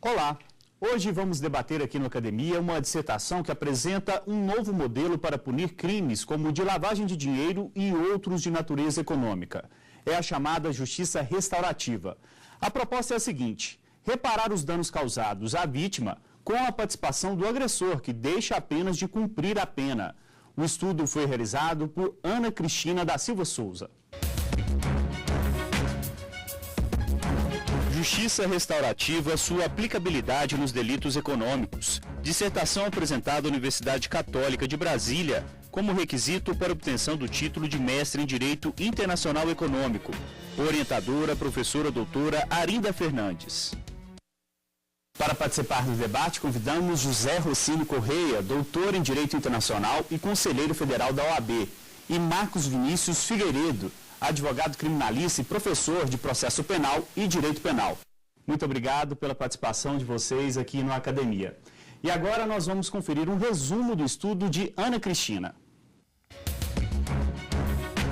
Olá! Hoje vamos debater aqui no Academia uma dissertação que apresenta um novo modelo para punir crimes como o de lavagem de dinheiro e outros de natureza econômica. É a chamada justiça restaurativa. A proposta é a seguinte: reparar os danos causados à vítima com a participação do agressor, que deixa apenas de cumprir a pena. O estudo foi realizado por Ana Cristina da Silva Souza. Justiça restaurativa, sua aplicabilidade nos delitos econômicos. Dissertação apresentada à Universidade Católica de Brasília como requisito para obtenção do título de mestre em Direito Internacional Econômico. Orientadora, professora doutora Arinda Fernandes. Para participar do debate, convidamos José Rossini Correia, doutor em Direito Internacional e conselheiro federal da OAB, e Marcos Vinícius Figueiredo, advogado criminalista e professor de processo penal e direito penal. Muito obrigado pela participação de vocês aqui no Academia. E agora nós vamos conferir um resumo do estudo de Ana Cristina.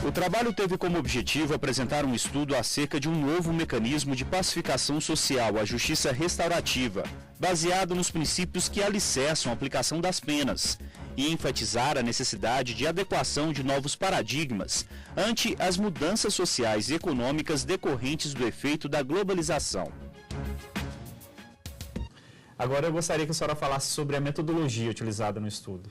O trabalho teve como objetivo apresentar um estudo acerca de um novo mecanismo de pacificação social, a justiça restaurativa, baseado nos princípios que alicerçam a aplicação das penas, e enfatizar a necessidade de adequação de novos paradigmas ante as mudanças sociais e econômicas decorrentes do efeito da globalização. Agora eu gostaria que a senhora falasse sobre a metodologia utilizada no estudo.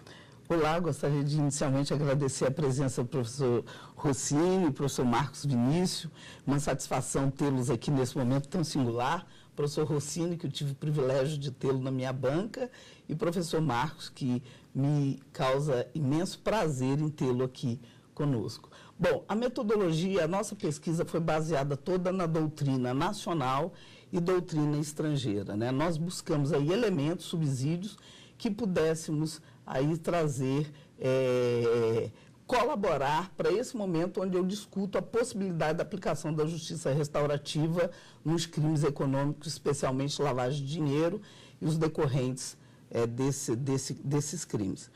Olá, gostaria de inicialmente agradecer a presença do professor Rossini, professor Marcos Vinícius, uma satisfação tê-los aqui nesse momento tão singular. Professor Rossini, que eu tive o privilégio de tê-lo na minha banca, e professor Marcos, que me causa imenso prazer em tê-lo aqui conosco. Bom, a metodologia, a nossa pesquisa foi baseada toda na doutrina nacional e doutrina estrangeira, né? Nós buscamos aí elementos, subsídios, que pudéssemos aí trazer, colaborar para esse momento onde eu discuto a possibilidade da aplicação da justiça restaurativa nos crimes econômicos, especialmente lavagem de dinheiro e os decorrentes desses crimes.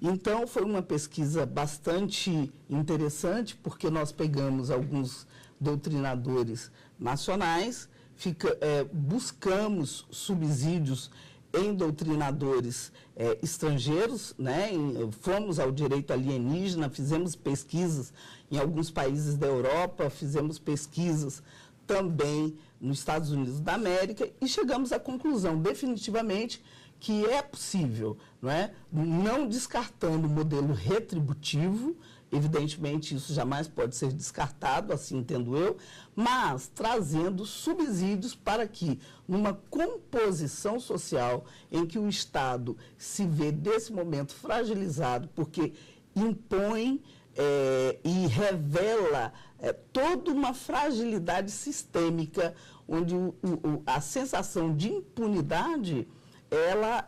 Então, foi uma pesquisa bastante interessante, porque nós pegamos alguns doutrinadores nacionais, buscamos subsídios em doutrinadores estrangeiros, né? Fomos ao direito alienígena, fizemos pesquisas em alguns países da Europa, fizemos pesquisas também nos Estados Unidos da América e chegamos à conclusão, definitivamente, que é possível, não descartando o modelo retributivo, evidentemente isso jamais pode ser descartado, assim entendo eu, mas trazendo subsídios para que, numa composição social em que o Estado se vê, desse momento, fragilizado, porque impõe e revela toda uma fragilidade sistêmica, onde a sensação de impunidade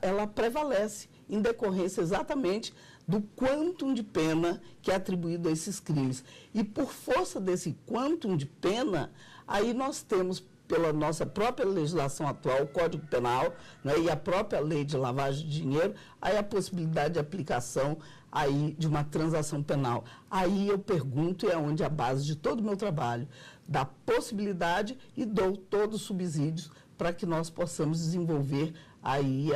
ela prevalece em decorrência exatamente do quantum de pena que é atribuído a esses crimes. E por força desse quantum de pena, aí nós temos, pela nossa própria legislação atual, o Código Penal, e a própria lei de lavagem de dinheiro, aí a possibilidade de aplicação aí de uma transação penal. Aí eu pergunto, e é onde a base de todo o meu trabalho, da possibilidade, e dou todos os subsídios para que nós possamos desenvolver aí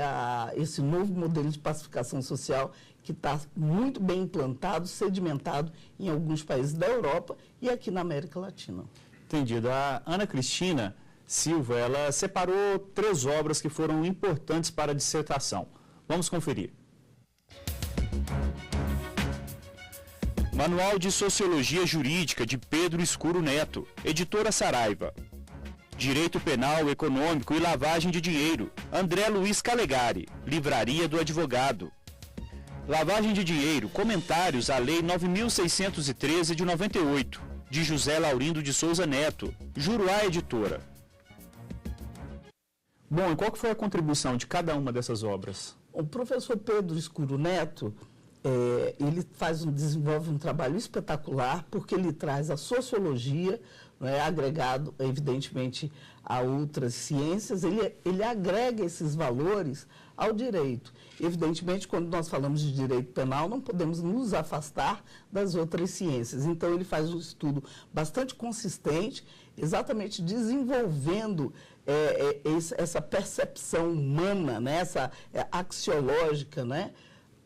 esse novo modelo de pacificação social que está muito bem implantado, sedimentado em alguns países da Europa e aqui na América Latina. Entendido. A Ana Cristina Silva, ela separou 3 obras que foram importantes para a dissertação. Vamos conferir. Manual de Sociologia Jurídica, de Pedro Escuro Neto, editora Saraiva. Direito Penal, Econômico e Lavagem de Dinheiro, André Luiz Calegari, Livraria do Advogado. Lavagem de Dinheiro, Comentários à Lei 9.613 de 98, de José Laurindo de Souza Neto, Juruá Editora. Bom, e qual que foi a contribuição de cada uma dessas obras? O professor Pedro Escuro Neto, ele desenvolve um trabalho espetacular, porque ele traz a sociologia, agregado, evidentemente, a outras ciências, ele agrega esses valores ao direito. Evidentemente, quando nós falamos de direito penal, não podemos nos afastar das outras ciências. Então, ele faz um estudo bastante consistente, exatamente desenvolvendo essa percepção humana, né? Essa axiológica, né?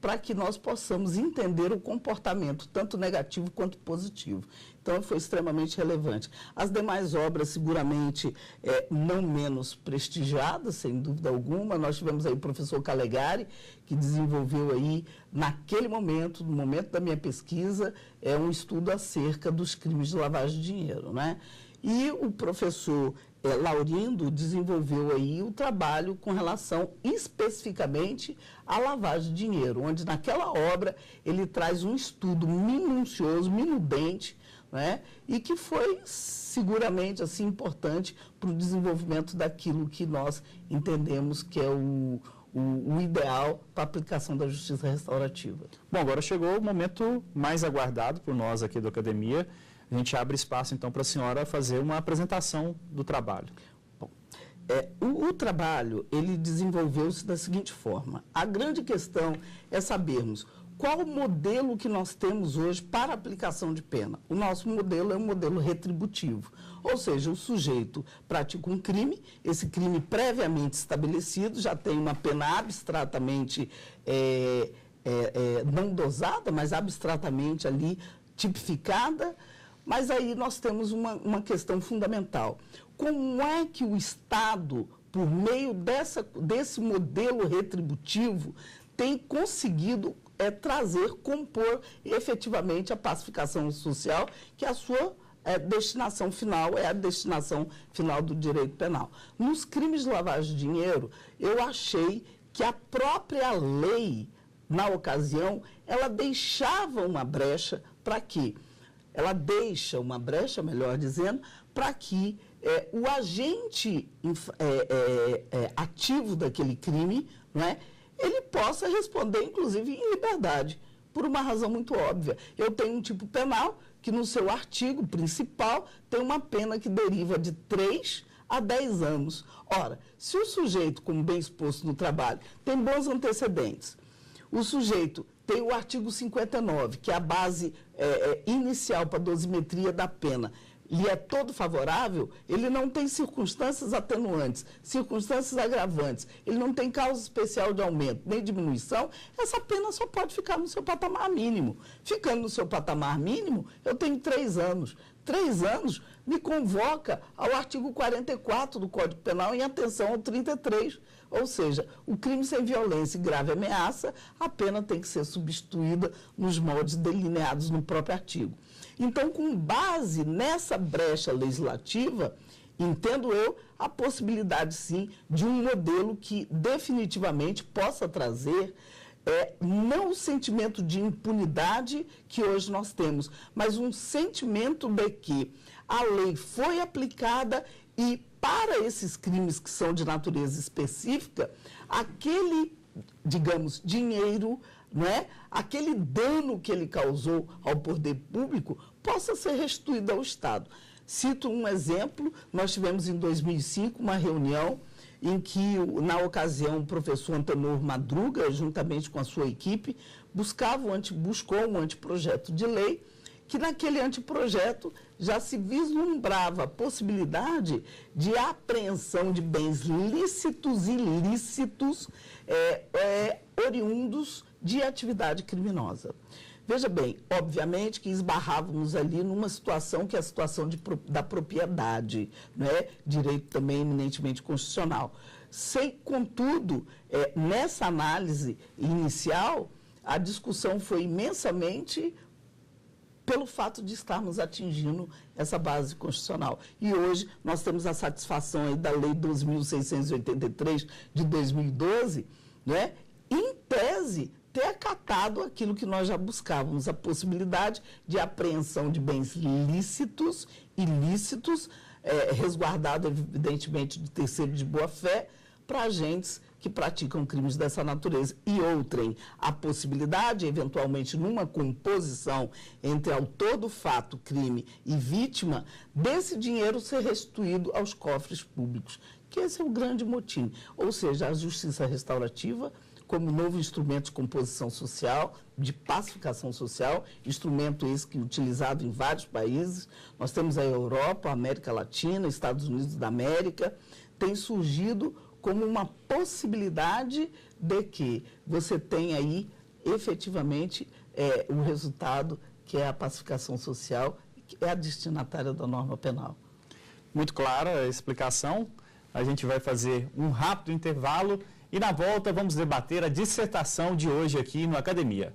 Para que nós possamos entender o comportamento, tanto negativo quanto positivo. Então, foi extremamente relevante. As demais obras, seguramente, não menos prestigiadas, sem dúvida alguma. Nós tivemos aí o professor Calegari, que desenvolveu aí, naquele momento, no momento da minha pesquisa, um estudo acerca dos crimes de lavagem de dinheiro, né? E o professor Laurindo desenvolveu aí o trabalho com relação especificamente à lavagem de dinheiro, onde naquela obra ele traz um estudo minucioso, minudente, né? E que foi seguramente assim importante para o desenvolvimento daquilo que nós entendemos que é o ideal para a aplicação da justiça restaurativa. Bom, agora chegou o momento mais aguardado por nós aqui da Academia. A gente abre espaço, então, para a senhora fazer uma apresentação do trabalho. Bom, o trabalho, ele desenvolveu-se da seguinte forma. A grande questão é sabermos qual o modelo que nós temos hoje para a aplicação de pena. O nosso modelo é um modelo retributivo, ou seja, o sujeito pratica um crime, esse crime previamente estabelecido, já tem uma pena abstratamente não dosada, mas abstratamente ali tipificada. Mas aí nós temos uma questão fundamental. Como é que o Estado, por meio desse modelo retributivo, tem conseguido compor efetivamente a pacificação social, que é a sua destinação final, é a destinação final do direito penal. Nos crimes de lavagem de dinheiro, eu achei que a própria lei, na ocasião, ela deixava uma brecha para quê? Ela deixa uma brecha, melhor dizendo, para que o agente ativo daquele crime, não é, ele possa responder, inclusive, em liberdade, por uma razão muito óbvia. Eu tenho um tipo penal que, no seu artigo principal, tem uma pena que deriva de 3 a 10 anos. Ora, se o sujeito, como bem exposto no trabalho, tem bons antecedentes, o sujeito tem o artigo 59, que é a base inicial para a dosimetria da pena, lhe é todo favorável, ele não tem circunstâncias atenuantes, circunstâncias agravantes, ele não tem causa especial de aumento nem diminuição, essa pena só pode ficar no seu patamar mínimo. Ficando no seu patamar mínimo, eu tenho 3 anos. 3 anos me convoca ao artigo 44 do Código Penal em atenção ao 33. Ou seja, o crime sem violência e grave ameaça, a pena tem que ser substituída nos moldes delineados no próprio artigo. Então, com base nessa brecha legislativa, entendo eu a possibilidade, sim, de um modelo que definitivamente possa trazer não o sentimento de impunidade que hoje nós temos, mas um sentimento de que a lei foi aplicada e, para esses crimes que são de natureza específica, aquele, digamos, dinheiro, não é? Aquele dano que ele causou ao poder público possa ser restituído ao Estado. Cito um exemplo, nós tivemos em 2005 uma reunião em que, na ocasião, o professor Antenor Madruga, juntamente com a sua equipe, buscou um anteprojeto de lei, que naquele anteprojeto já se vislumbrava a possibilidade de apreensão de bens lícitos e ilícitos oriundos de atividade criminosa. Veja bem, obviamente que esbarrávamos ali numa situação que é a situação da propriedade, né? Direito também eminentemente constitucional. Contudo, nessa análise inicial, a discussão foi imensamente pelo fato de estarmos atingindo essa base constitucional. E hoje nós temos a satisfação aí da Lei 12.683 de 2012, né? Em tese, ter acatado aquilo que nós já buscávamos, a possibilidade de apreensão de bens lícitos, ilícitos, resguardado, evidentemente, de terceiro de boa-fé, para agentes que praticam crimes dessa natureza. E outrem, a possibilidade, eventualmente, numa composição entre autor do fato, crime e vítima, desse dinheiro ser restituído aos cofres públicos, que esse é o grande motim. Ou seja, a justiça restaurativa, como novo instrumento de composição social, de pacificação social, instrumento esse que é utilizado em vários países. Nós temos a Europa, a América Latina, Estados Unidos da América, tem surgido como uma possibilidade de que você tenha aí, efetivamente, o resultado que é a pacificação social, que é a destinatária da norma penal. Muito clara a explicação. A gente vai fazer um rápido intervalo e na volta vamos debater a dissertação de hoje aqui no Academia.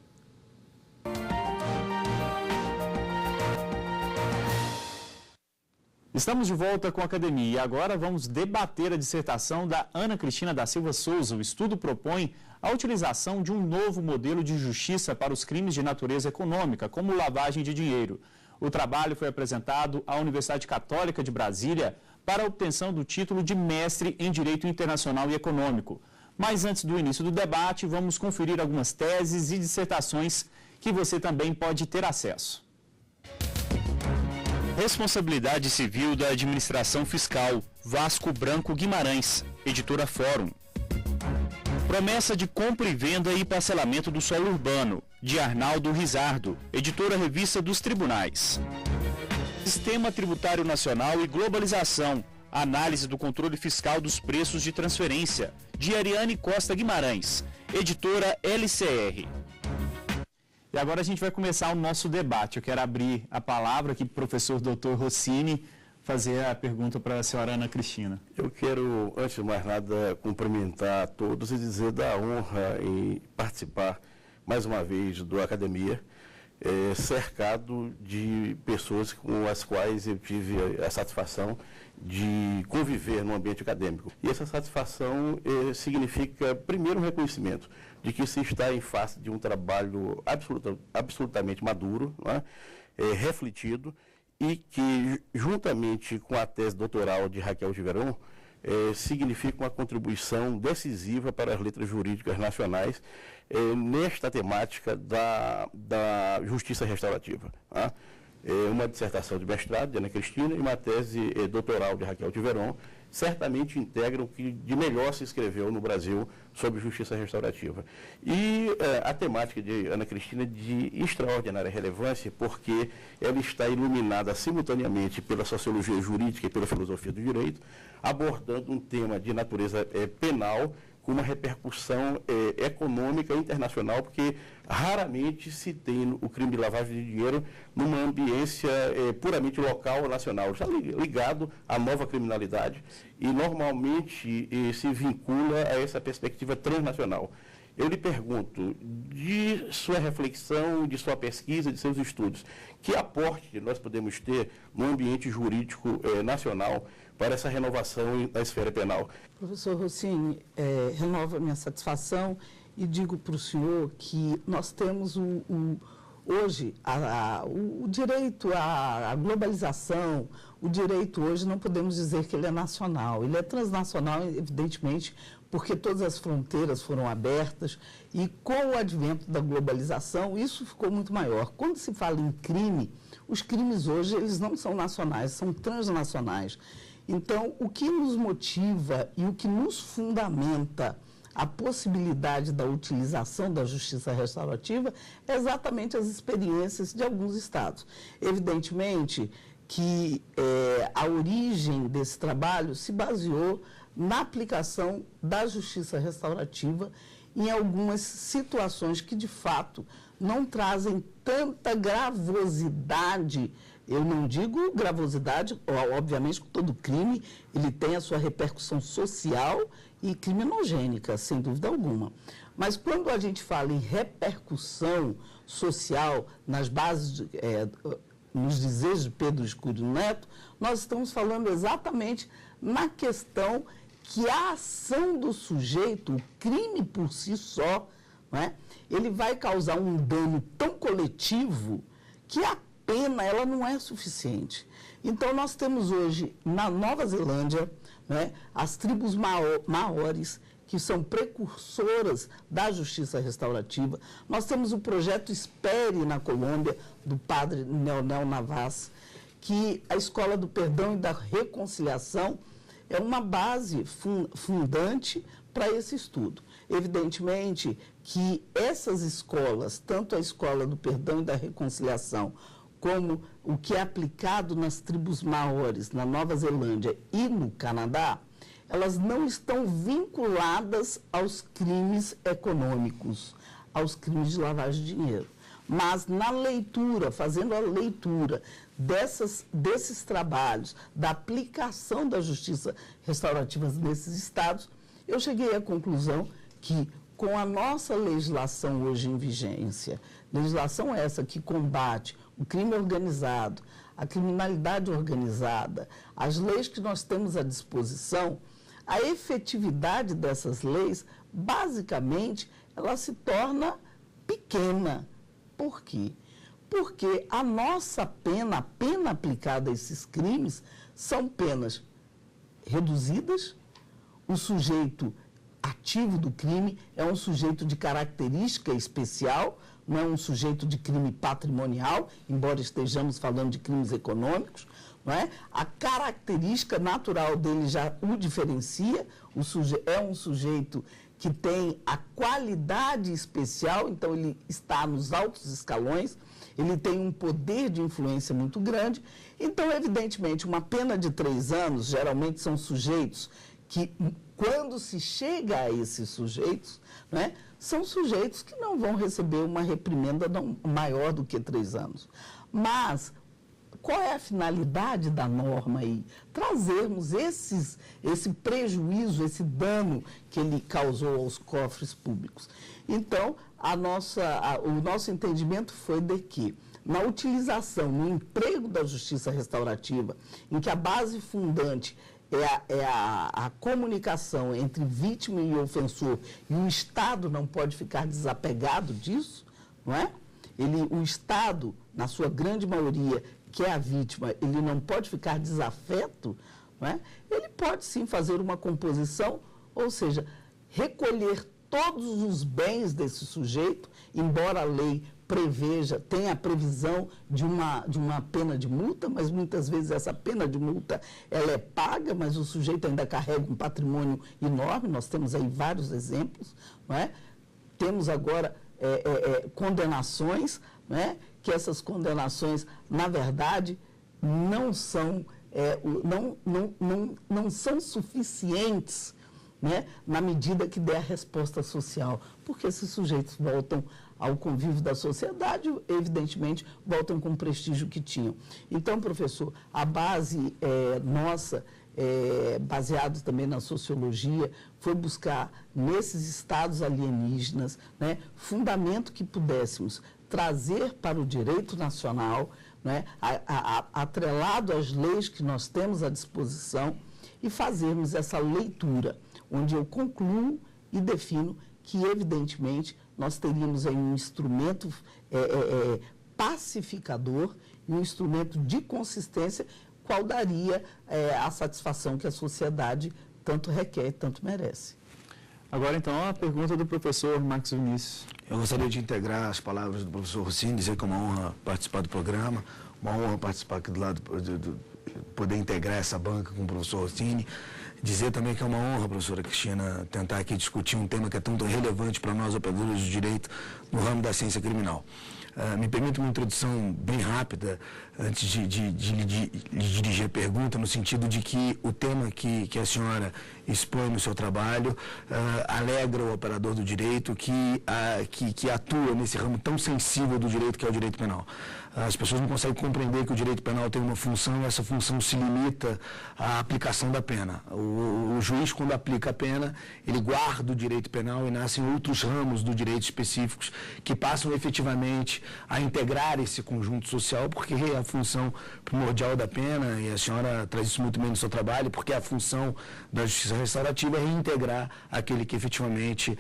Estamos de volta com a Academia e agora vamos debater a dissertação da Ana Cristina da Silva Souza. O estudo propõe a utilização de um novo modelo de justiça para os crimes de natureza econômica, como lavagem de dinheiro. O trabalho foi apresentado à Universidade Católica de Brasília para a obtenção do título de mestre em Direito Internacional e Econômico. Mas antes do início do debate, vamos conferir algumas teses e dissertações que você também pode ter acesso. Responsabilidade Civil da Administração Fiscal, Vasco Branco Guimarães, editora Fórum. Promessa de compra e venda e parcelamento do solo urbano, de Arnaldo Rizardo, editora Revista dos Tribunais. Sistema Tributário Nacional e Globalização, análise do controle fiscal dos preços de transferência, de Ariane Costa Guimarães, editora LCR. E agora a gente vai começar o nosso debate. Eu quero abrir a palavra aqui para o professor Dr. Rossini fazer a pergunta para a senhora Ana Cristina. Eu quero, antes de mais nada, cumprimentar a todos e dizer da honra em participar mais uma vez do Academia, cercado de pessoas com as quais eu tive a satisfação de conviver no ambiente acadêmico. E essa satisfação significa, primeiro, um reconhecimento de que se está em face de um trabalho absolutamente maduro, não é? Refletido, e que, juntamente com a tese doutoral de Raquel Giveron, significa uma contribuição decisiva para as letras jurídicas nacionais nesta temática da justiça restaurativa. Tá? Uma dissertação de mestrado de Ana Cristina e uma tese doutoral de Raquel Giveron certamente integram o que de melhor se escreveu no Brasil sobre justiça restaurativa. E a temática de Ana Cristina é de extraordinária relevância, porque ela está iluminada simultaneamente pela sociologia jurídica e pela filosofia do direito, abordando um tema de natureza penal, com uma repercussão econômica internacional, porque raramente se tem o crime de lavagem de dinheiro numa ambiência puramente local ou nacional. Está ligado à nova criminalidade e normalmente se vincula a essa perspectiva transnacional. Eu lhe pergunto, de sua reflexão, de sua pesquisa, de seus estudos, que aporte nós podemos ter no ambiente jurídico nacional para essa renovação na esfera penal? Professor Rossini, renovo a minha satisfação e digo para o senhor que nós temos hoje o direito à globalização, o direito hoje não podemos dizer que ele é nacional, ele é transnacional, evidentemente, porque todas as fronteiras foram abertas e com o advento da globalização isso ficou muito maior. Quando se fala em crime, os crimes hoje eles não são nacionais, são transnacionais. Então, o que nos motiva e o que nos fundamenta a possibilidade da utilização da justiça restaurativa é exatamente as experiências de alguns estados. Evidentemente que a origem desse trabalho se baseou na aplicação da justiça restaurativa em algumas situações que, de fato, não trazem tanta gravosidade. Eu não digo gravosidade, obviamente, que todo crime ele tem a sua repercussão social e criminogênica, sem dúvida alguma. Mas quando a gente fala em repercussão social nas bases, nos dizeres de Pedro Escuro Neto, nós estamos falando exatamente na questão que a ação do sujeito, o crime por si só, não é? Ele vai causar um dano tão coletivo que a pena ela não é suficiente. Então, nós temos hoje, na Nova Zelândia, né, as tribos maores, que são precursoras da justiça restaurativa. Nós temos o projeto Espere na Colômbia, do padre Leonel Navas, que a Escola do Perdão e da Reconciliação é uma base fundante para esse estudo. Evidentemente que essas escolas, tanto a Escola do Perdão e da Reconciliação, como o que é aplicado nas tribos maores, na Nova Zelândia e no Canadá, elas não estão vinculadas aos crimes econômicos, aos crimes de lavagem de dinheiro. Mas na leitura, fazendo a leitura desses trabalhos, da aplicação da justiça restaurativa nesses estados, eu cheguei à conclusão que, com a nossa legislação hoje em vigência, legislação essa que combate o crime organizado, a criminalidade organizada, as leis que nós temos à disposição, a efetividade dessas leis, basicamente, ela se torna pequena. Por quê? Porque a nossa pena, a pena aplicada a esses crimes, são penas reduzidas, o sujeito ativo do crime é um sujeito de característica especial, não é um sujeito de crime patrimonial, embora estejamos falando de crimes econômicos, não é? A característica natural dele já o diferencia, é um sujeito que tem a qualidade especial, então ele está nos altos escalões, ele tem um poder de influência muito grande. Então, evidentemente, uma pena de 3 anos, geralmente são sujeitos que, quando se chega a esses sujeitos, né, são sujeitos que não vão receber uma reprimenda maior do que 3 anos. Mas qual é a finalidade da norma aí? Trazermos esse prejuízo, esse dano que ele causou aos cofres públicos. Então, o nosso entendimento foi de que, na utilização, no emprego da justiça restaurativa, em que a base fundante é a comunicação entre vítima e ofensor, e o Estado não pode ficar desapegado disso, não é? O Estado, na sua grande maioria, que é a vítima, ele não pode ficar desafeto, não é? Ele pode sim fazer uma composição, ou seja, recolher todos os bens desse sujeito, embora a lei tenha a previsão de uma pena de multa, mas muitas vezes essa pena de multa ela é paga, mas o sujeito ainda carrega um patrimônio enorme, nós temos aí vários exemplos, não é? Temos agora condenações, não é? Que essas condenações, na verdade, não são suficientes, né, na medida que der a resposta social, porque esses sujeitos voltam ao convívio da sociedade, evidentemente, voltam com o prestígio que tinham. Então, professor, a base nossa, baseado também na sociologia, foi buscar nesses estados alienígenas, né, fundamento que pudéssemos trazer para o direito nacional, né, atrelado às leis que nós temos à disposição, e fazermos essa leitura, onde eu concluo e defino que, evidentemente, nós teríamos aí um instrumento pacificador e um instrumento de consistência, qual daria a satisfação que a sociedade tanto requer e tanto merece. Agora, então, a pergunta do professor Marcos Vinícius. Eu gostaria de integrar as palavras do professor Rossini, dizer que é uma honra participar do programa, uma honra participar aqui do lado, poder integrar essa banca com o professor Rossini. Dizer também que é uma honra, professora Cristina, tentar aqui discutir um tema que é tão relevante para nós, operadores do direito, no ramo da ciência criminal. Me permite uma introdução bem rápida, antes de lhe dirigir a pergunta, no sentido de que o tema que a senhora expõe no seu trabalho alegra o operador do direito que atua nesse ramo tão sensível do direito, que é o direito penal. As pessoas não conseguem compreender que o direito penal tem uma função e essa função se limita à aplicação da pena. O juiz, quando aplica a pena, ele guarda o direito penal e nascem outros ramos do direito específicos que passam efetivamente a integrar esse conjunto social, porque é a função primordial da pena, e a senhora traz isso muito bem no seu trabalho, porque a função da justiça restaurativa é reintegrar aquele que efetivamente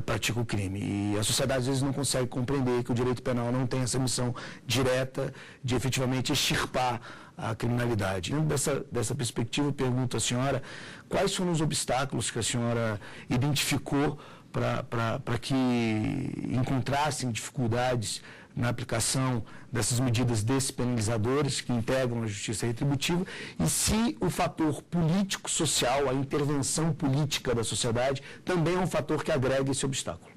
pratica o crime. E a sociedade às vezes não consegue compreender que o direito penal não tem essa missão direta de efetivamente extirpar a criminalidade. Dentro dessa perspectiva, eu pergunto à senhora quais foram os obstáculos que a senhora identificou para que encontrassem dificuldades na aplicação dessas medidas despenalizadoras que integram a justiça retributiva, e se o fator político-social, a intervenção política da sociedade, também é um fator que agrega esse obstáculo.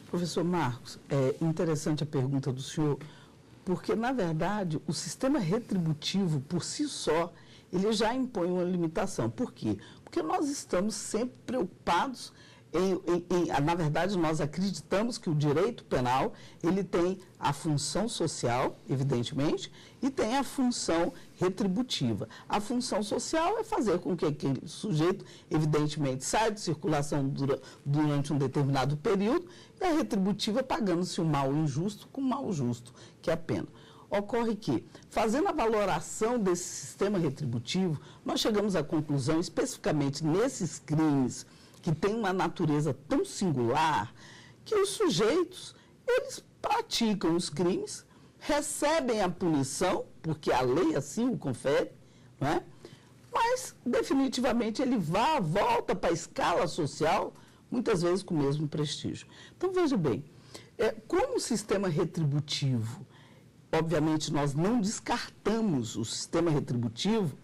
Professor Marcos, é interessante a pergunta do senhor, porque, na verdade, o sistema retributivo, por si só, ele já impõe uma limitação. Por quê? Porque Porque nós estamos sempre preocupados na verdade, nós acreditamos que o direito penal, ele tem a função social, evidentemente, e tem a função retributiva. A função social é fazer com que aquele sujeito, evidentemente, saia de circulação durante um determinado período, e a retributiva pagando-se o mal injusto com o mal justo, que é a pena. Ocorre que, fazendo a valoração desse sistema retributivo, nós chegamos à conclusão, especificamente nesses crimes que têm uma natureza tão singular, que os sujeitos, eles praticam os crimes, recebem a punição, porque a lei assim o confere, não é? Mas, definitivamente, ele volta para a escala social, muitas vezes com o mesmo prestígio. Então, veja bem, como o sistema retributivo, obviamente, nós não descartamos o sistema retributivo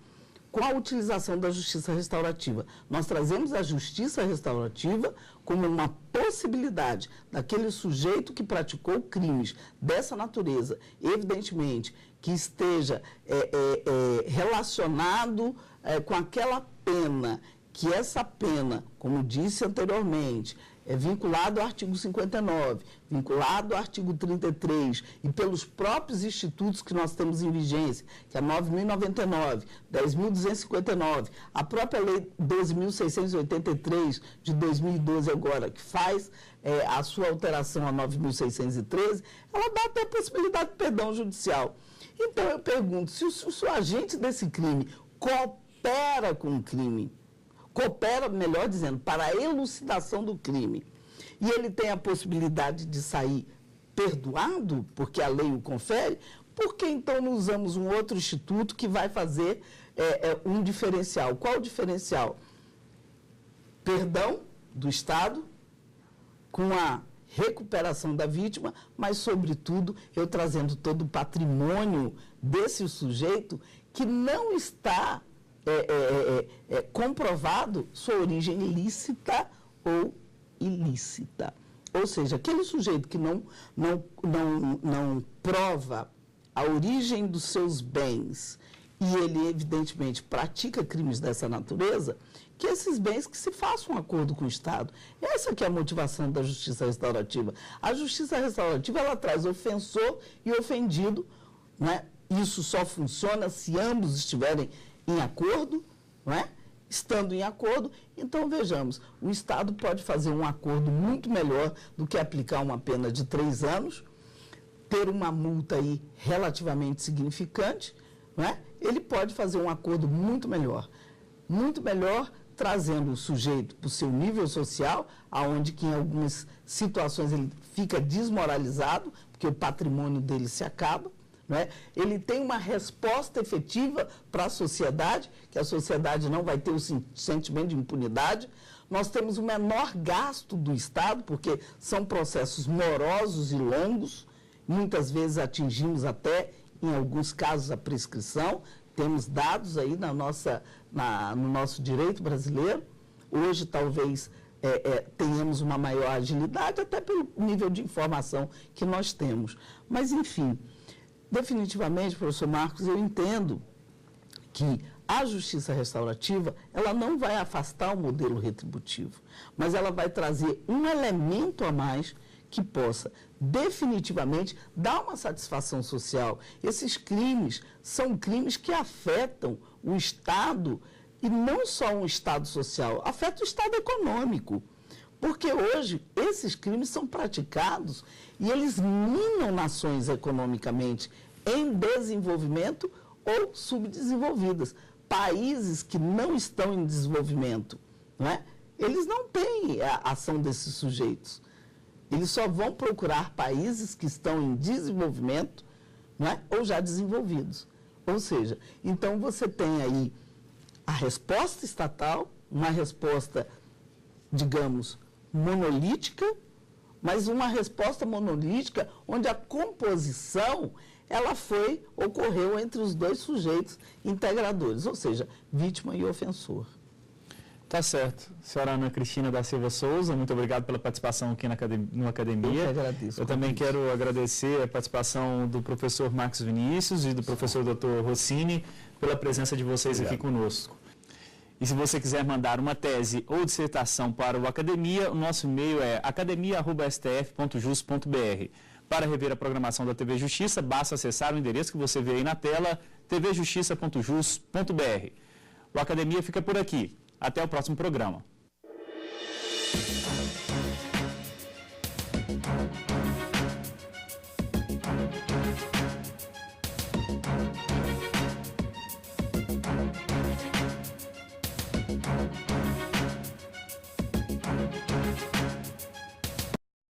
com a utilização da justiça restaurativa. Nós trazemos a justiça restaurativa como uma possibilidade daquele sujeito que praticou crimes dessa natureza, evidentemente, que esteja relacionado com aquela pena, que essa pena, como disse anteriormente, é vinculado ao artigo 59, vinculado ao artigo 33 e pelos próprios institutos que nós temos em vigência, que é a 9.099, 10.259, a própria lei 12.683 de 2012 agora, que faz a sua alteração a 9.613, ela dá até a possibilidade de perdão judicial. Então eu pergunto, se o agente desse crime coopera com o crime, coopera, melhor dizendo, para a elucidação do crime, e ele tem a possibilidade de sair perdoado, porque a lei o confere, por que então não usamos um outro instituto que vai fazer um diferencial? Qual o diferencial? Perdão do Estado com a recuperação da vítima, mas, sobretudo, eu trazendo todo o patrimônio desse sujeito que não está comprovado sua origem ilícita ou ilícita. Ou seja, aquele sujeito que não prova a origem dos seus bens e ele, evidentemente, pratica crimes dessa natureza, que esses bens que se façam um acordo com o Estado. Essa que é a motivação da justiça restaurativa. A justiça restaurativa, ela traz ofensor e ofendido, né? Isso só funciona se ambos estiverem em acordo, não é? Estando em acordo, então vejamos, o Estado pode fazer um acordo muito melhor do que aplicar uma pena de 3 anos, ter uma multa aí relativamente significante, não é? Ele pode fazer um acordo muito melhor trazendo o sujeito para o seu nível social, aonde que em algumas situações ele fica desmoralizado, porque o patrimônio dele se acaba. Ele tem uma resposta efetiva para a sociedade, que a sociedade não vai ter o sentimento de impunidade. Nós temos o menor gasto do Estado, porque são processos morosos e longos, muitas vezes atingimos até, em alguns casos, a prescrição. Temos dados aí no nosso direito brasileiro. Hoje, talvez, tenhamos uma maior agilidade, até pelo nível de informação que nós temos. Mas, enfim, definitivamente, professor Marcos, eu entendo que a justiça restaurativa, ela não vai afastar o modelo retributivo, mas ela vai trazer um elemento a mais que possa definitivamente dar uma satisfação social. Esses crimes são crimes que afetam o Estado, e não só um Estado social, afeta o Estado econômico. Porque hoje esses crimes são praticados e eles minam nações economicamente em desenvolvimento ou subdesenvolvidas. Países que não estão em desenvolvimento, não é? Eles não têm a ação desses sujeitos. Eles só vão procurar países que estão em desenvolvimento, não é? Ou já desenvolvidos. Ou seja, então você tem aí a resposta estatal, uma resposta, digamos, monolítica, mas uma resposta monolítica onde a composição ocorreu entre os dois sujeitos integradores, ou seja, vítima e ofensor. Tá certo. Senhora Ana Cristina da Silva Souza, muito obrigado pela participação aqui no Academia. Eu que agradeço. Eu também quero agradecer a participação do professor Marcos Vinícius e do professor Dr. Rossini pela presença de vocês aqui conosco. E se você quiser mandar uma tese ou dissertação para o Academia, o nosso e-mail é academia@stf.jus.br. Para rever a programação da TV Justiça, basta acessar o endereço que você vê aí na tela, tvjustiça.jus.br. O Academia fica por aqui. Até o próximo programa.